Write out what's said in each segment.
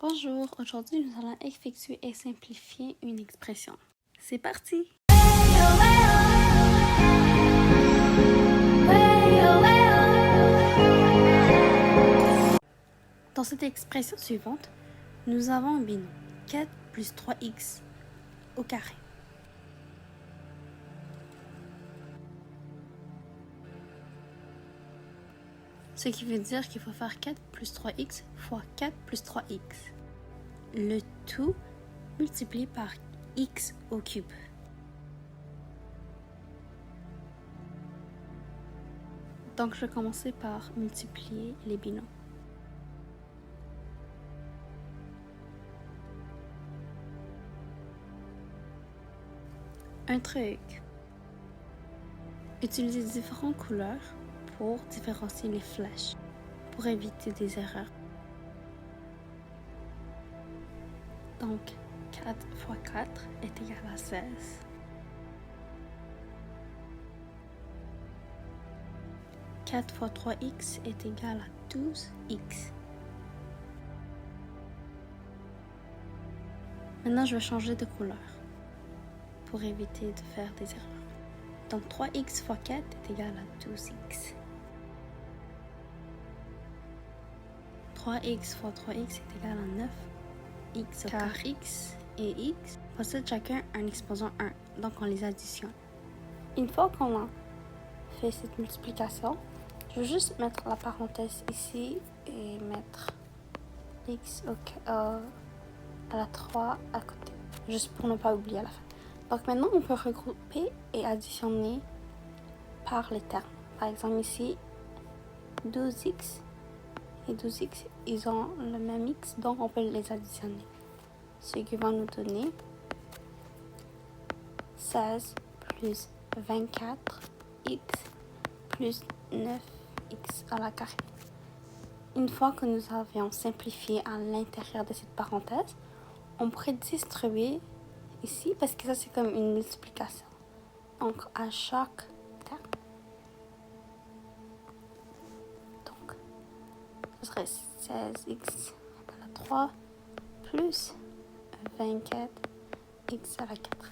Bonjour, aujourd'hui nous allons effectuer et simplifier une expression. C'est parti! Dans cette expression suivante, nous avons un binom 4 plus 3x au carré. Ce qui veut dire qu'il faut faire 4 plus 3x fois 4 plus 3x. Le tout multiplié par x au cube. Donc, je vais commencer par multiplier les binomes. Un truc. Utilisez différentes couleurs pour différencier les flèches, pour éviter des erreurs. Donc, 4 fois 4 est égal à 16. 4 fois 3x est égal à 12x. Maintenant, je vais changer de couleur pour éviter de faire des erreurs. Donc, 3x fois 4 est égal à 12x. 3x fois 3x est égal à 9. X car x et x possèdent chacun un exposant 1, donc on les additionne. Une fois qu'on a fait cette multiplication, je vais juste mettre la parenthèse ici et mettre x à la 3 à côté, juste pour ne pas oublier à la fin. Donc maintenant, on peut regrouper et additionner par les termes. Par exemple ici, 12x et 12x, ils ont le même x, donc on peut les additionner. Ce qui va nous donner 16 plus 24x plus 9x à la carré. Une fois que nous avions simplifié à l'intérieur de cette parenthèse, on pourrait distribuer ici, parce que ça c'est comme une multiplication. Donc à chaque terme. Donc, ce serait 16x à la 3 plus 24x à la 4.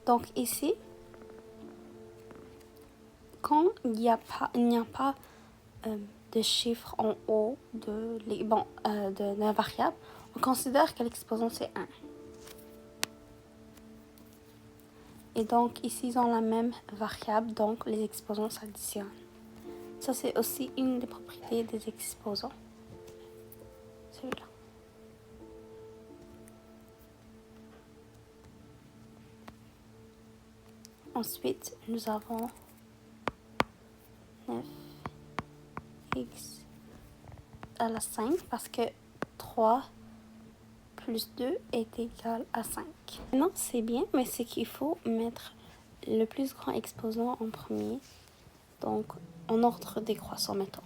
Donc ici, quand il n'y a pas de chiffre en haut de la variable, on considère que l'exposant c'est 1. Et donc ici, ils ont la même variable, donc les exposants s'additionnent. Ça, c'est aussi une des propriétés des exposants. Celui-là. Ensuite, nous avons 9x à la 5 parce que 3 plus 2 est égal à 5. Maintenant, c'est bien, mais c'est qu'il faut mettre le plus grand exposant en premier. Donc, en ordre décroissant, mettons.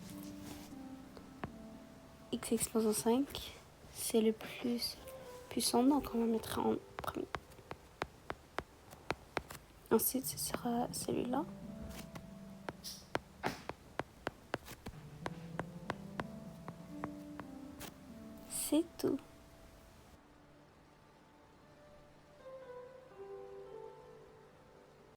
X exposant 5, c'est le plus puissant, donc on va mettre en premier. Ensuite, ce sera celui-là. C'est tout.